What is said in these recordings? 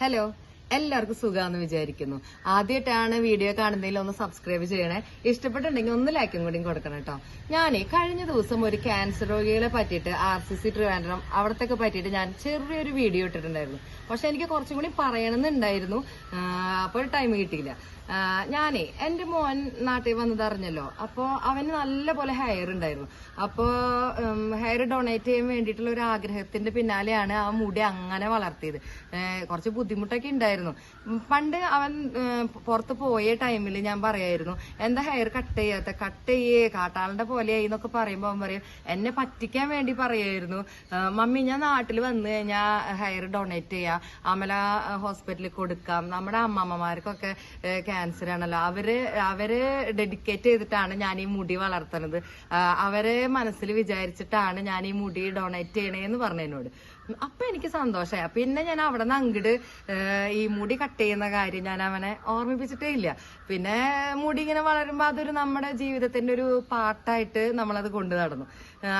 Hello, എല്ലാവർക്കും സുഖാന്ന് വിചാരിക്കുന്നു. ആദ്യമായിട്ടാണ് വീഡിയോ കാണുന്നതിൽ ഒന്ന് സബ്സ്ക്രൈബ് ചെയ്യണേ. ഇഷ്ടപ്പെട്ടുണ്ടെങ്കിൽ ഒന്ന് ലൈക്കും കൂടി കൊടുക്കണം കേട്ടോ. ഞാനേ കഴിഞ്ഞ ദിവസം ഒരു ക്യാൻസർ രോഗികളെ പറ്റിയിട്ട് RCC ട്രിവാൻഡ്രം അവിടത്തൊക്കെ പറ്റിയിട്ട് ഞാൻ ചെറിയൊരു വീഡിയോ ഇട്ടിട്ടുണ്ടായിരുന്നു. പക്ഷെ എനിക്ക് കുറച്ചും കൂടി പറയണമെന്നുണ്ടായിരുന്നു, അപ്പോൾ ടൈം കിട്ടിയില്ല. ഞാനേ എന്റെ മോൻ നാട്ടിൽ വന്നത് അറിഞ്ഞല്ലോ. അപ്പോ അവന് നല്ല പോലെ ഹെയർ ഉണ്ടായിരുന്നു. അപ്പോ ഹെയർ ഡൊണേറ്റ് ചെയ്യാൻ വേണ്ടിയിട്ടുള്ള ഒരു ആഗ്രഹത്തിന്റെ പിന്നാലെയാണ് ആ മുടി അങ്ങനെ വളർത്തിയത്. കുറച്ച് ബുദ്ധിമുട്ടൊക്കെ ഉണ്ടായിരുന്നു. പണ്ട് അവൻ പുറത്ത് പോയ ടൈമിൽ ഞാൻ പറയായിരുന്നു, എന്താ ഹെയർ കട്ട് ചെയ്യേ കാട്ടാളിന്റെ പോലെയായി എന്നൊക്കെ പറയുമ്പോ അവൻ പറയും, എന്നെ പറ്റിക്കാൻ വേണ്ടി പറയായിരുന്നു, മമ്മി ഞാൻ നാട്ടിൽ വന്നു കഴിഞ്ഞാൽ ഹെയർ ഡൊണേറ്റ് ചെയ്യാം, അമല ഹോസ്പിറ്റലിൽ കൊടുക്കാം, നമ്മുടെ അമ്മമ്മമാർക്കൊക്കെ ക്യാൻസർ ആണല്ലോ, അവര് ഡെഡിക്കേറ്റ് ചെയ്തിട്ടാണ് ഞാൻ ഈ മുടി വളർത്തുന്നത്, അവരെ മനസ്സിൽ വിചാരിച്ചിട്ടാണ് ഞാൻ ഈ മുടി ഡൊണേറ്റ് ചെയ്യണേന്ന് പറഞ്ഞതിനോട്. അപ്പൊ എനിക്ക് സന്തോഷമായി. പിന്നെ ഞാൻ അവിടെ നിന്ന് അങ്ങോട്ട് ഈ മുടി കട്ട് ചെയ്യുന്ന കാര്യം ഞാൻ അവനെ ഓർമ്മിപ്പിച്ചിട്ടേ ഇല്ല. പിന്നെ മുടി ഇങ്ങനെ വളരുമ്പോ അതൊരു നമ്മുടെ ജീവിതത്തിന്റെ ഒരു പാർട്ടായിട്ട് നമ്മളത് കൊണ്ടു നടന്നു.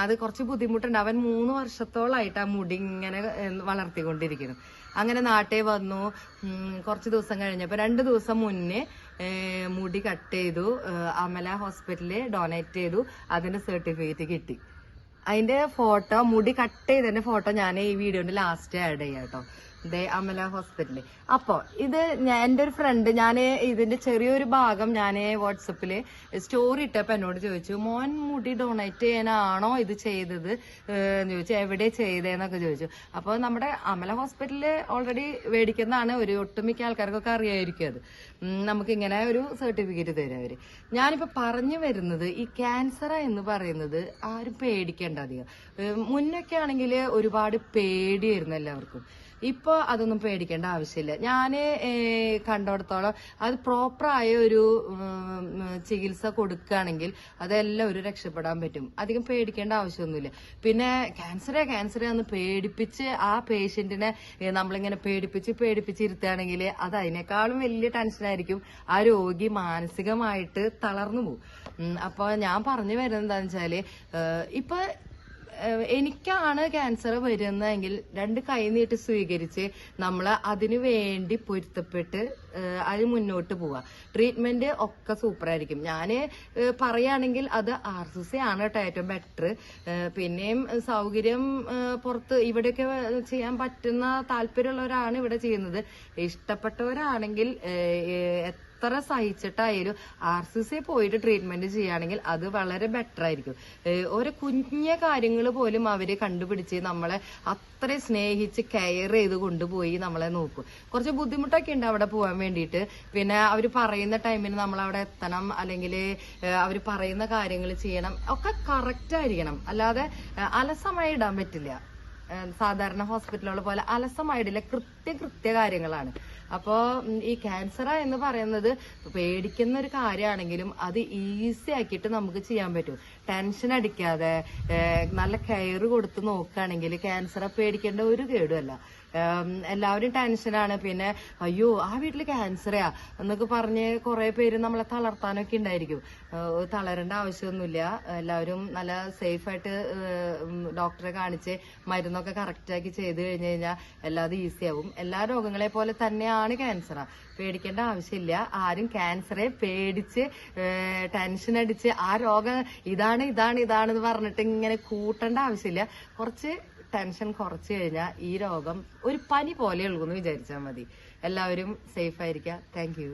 അത് കുറച്ച് ബുദ്ധിമുട്ടുണ്ട്. അവൻ 3 വർഷത്തോളായിട്ട് ആ മുടി ഇങ്ങനെ വളർത്തിക്കൊണ്ടിരിക്കുന്നു. അങ്ങനെ നാട്ടിൽ വന്നു. കുറച്ച് ദിവസം കഴിഞ്ഞപ്പോ 2 ദിവസം മുന്നേ മുടി കട്ട് ചെയ്തു, അമല ഹോസ്പിറ്റലിൽ ഡൊണേറ്റ് ചെയ്തു. അതിന്റെ സർട്ടിഫിക്കറ്റ് കിട്ടി. അതിന്റെ ഫോട്ടോ, മുടി കട്ട് ചെയ്തതിന്റെ ഫോട്ടോ ഞാൻ ഈ വീഡിയോന്റെ ലാസ്റ്റ് ആഡ് ചെയ്യാം കേട്ടോ. അമല ഹോസ്പിറ്റല്. അപ്പൊ ഇത് എന്റെ ഒരു ഫ്രണ്ട്, ഞാൻ ഇതിന്റെ ചെറിയൊരു ഭാഗം ഞാൻ വാട്സപ്പില് സ്റ്റോറി ഇട്ടപ്പോ എന്നോട് ചോദിച്ചു, മോൻ മുടി ഡൊണേറ്റ് ചെയ്യാനാണോ ഇത് ചെയ്തത് എന്ന് ചോദിച്ചു, എവിടെ ചെയ്തേന്നൊക്കെ ചോദിച്ചു. അപ്പൊ നമ്മുടെ അമല ഹോസ്പിറ്റലില് ഓൾറെഡി മേടിക്കുന്നതാണ്. ഒരു ഒട്ടുമിക്ക ആൾക്കാർക്കൊക്കെ അറിയായിരിക്കും അത്. നമുക്കിങ്ങനെ ഒരു സർട്ടിഫിക്കറ്റ് തരും അവര്. ഞാനിപ്പോ പറഞ്ഞു വരുന്നത്, ഈ ക്യാൻസർ എന്ന് പറയുന്നത് ആരും പേടിക്കേണ്ട അധികം. മുന്നൊക്കെ ആണെങ്കിൽ ഒരുപാട് പേടിയായിരുന്നു എല്ലാവർക്കും. ഇപ്പൊ അതൊന്നും പേടിക്കേണ്ട ആവശ്യമില്ല. ഞാന് കണ്ടിടത്തോളം അത് പ്രോപ്പറായ ഒരു ചികിത്സ കൊടുക്കുകയാണെങ്കിൽ അതെല്ലാവരും രക്ഷപ്പെടാൻ പറ്റും. അധികം പേടിക്കേണ്ട ആവശ്യമൊന്നുമില്ല. പിന്നെ ക്യാൻസർ എന്ന് പേടിപ്പിച്ച് ആ പേഷ്യന്റിനെ നമ്മളിങ്ങനെ പേടിപ്പിച്ച് ഇരുത്തുകയാണെങ്കിൽ അത് അതിനേക്കാളും വലിയ ടെൻഷനായിരിക്കും. ആ രോഗി മാനസികമായിട്ട് തളർന്നു പോകും. അപ്പൊ ഞാൻ പറഞ്ഞു വരുന്നത് എന്താന്ന് വെച്ചാല്, ഇപ്പൊ എനിക്കാണ് ക്യാൻസർ വരുന്നതെങ്കിൽ 2 കൈ നീട്ടി സ്വീകരിച്ച് നമ്മൾ അതിനു വേണ്ടി പൊരുത്തപ്പെട്ട് അത് മുന്നോട്ട് പോവാ. ട്രീറ്റ്മെന്റ് ഒക്കെ സൂപ്പറായിരിക്കും. ഞാന് പറയുകയാണെങ്കിൽ അത് RCC ആണ് കേട്ടോ ഏറ്റവും ബെറ്റർ. പിന്നെയും സൗകര്യം പുറത്ത് ഇവിടെയൊക്കെ ചെയ്യാൻ പറ്റുന്ന താല്പര്യമുള്ളവരാണ് ഇവിടെ ചെയ്യുന്നത്. ഇഷ്ടപ്പെട്ടവരാണെങ്കിൽ എത്ര സഹിച്ചിട്ടായാലും RCC പോയിട്ട് ട്രീറ്റ്മെന്റ് ചെയ്യുകയാണെങ്കിൽ അത് വളരെ ബെറ്റർ ആയിരിക്കും. ഓരോ കുഞ്ഞ കാര്യങ്ങൾ പോലും അവര് കണ്ടുപിടിച്ച് നമ്മളെ അത്രയും സ്നേഹിച്ച് കെയർ ചെയ്ത് കൊണ്ടുപോയി നമ്മളെ നോക്കും. കുറച്ച് ബുദ്ധിമുട്ടൊക്കെ ഉണ്ട് അവിടെ പോകാൻ വേണ്ടിയിട്ട്. പിന്നെ അവർ പറയുന്ന ടൈമിന് നമ്മൾ അവിടെ എത്തണം, അല്ലെങ്കിൽ അവർ പറയുന്ന കാര്യങ്ങൾ ചെയ്യണം, ഒക്കെ കറക്റ്റ് ആയിരിക്കണം. അല്ലാതെ അലസമായി ഇടാൻ പറ്റില്ല. സാധാരണ ഹോസ്പിറ്റലുകൾ പോലെ അലസമായിട്ടില്ല, കൃത്യ കാര്യങ്ങളാണ്. അപ്പോ ഈ ക്യാൻസർ എന്ന് പറയുന്നത് പേടിക്കുന്ന ഒരു കാര്യമാണെങ്കിലും അത് ഈസി ആക്കിയിട്ട് നമുക്ക് ചെയ്യാൻ പറ്റും. ടെൻഷൻ അടിക്കാതെ നല്ല കെയർ കൊടുത്ത് നോക്കുകയാണെങ്കിൽ ക്യാൻസറെ പേടിക്കേണ്ട ഒരു കേടുമല്ല. എല്ലാവരും ടെൻഷനാണ്. പിന്നെ അയ്യോ ആ വീട്ടില് ക്യാൻസറാ എന്നൊക്കെ പറഞ്ഞ് കുറെ പേര് നമ്മളെ തളർത്താനൊക്കെ ഉണ്ടായിരിക്കും. തളരേണ്ട ആവശ്യമൊന്നുമില്ല. എല്ലാവരും നല്ല സേഫായിട്ട് ഡോക്ടറെ കാണിച്ച് മരുന്നൊക്കെ കറക്റ്റാക്കി ചെയ്ത് കഴിഞ്ഞു കഴിഞ്ഞാൽ എല്ലാതും ഈസി ആവും. എല്ലാ രോഗങ്ങളെ പോലെ തന്നെയാണ് ക്യാൻസറാ. പേടിക്കേണ്ട ആവശ്യമില്ല. ആരും ക്യാൻസറെ പേടിച്ച് ടെൻഷൻ അടിച്ച് ആ രോഗം ഇതാണെന്ന് പറഞ്ഞിട്ട് ഇങ്ങനെ കൂട്ടേണ്ട ആവശ്യമില്ല. കുറച്ച് ടെൻഷൻ കുറച്ച് കഴിഞ്ഞാൽ ഈ രോഗം ഒരു പനി പോലെ ഉള്ളൂന്ന് വിചാരിച്ചാൽ മതി. എല്ലാവരും സേഫ് ആയിരിക്കുക. Thank you.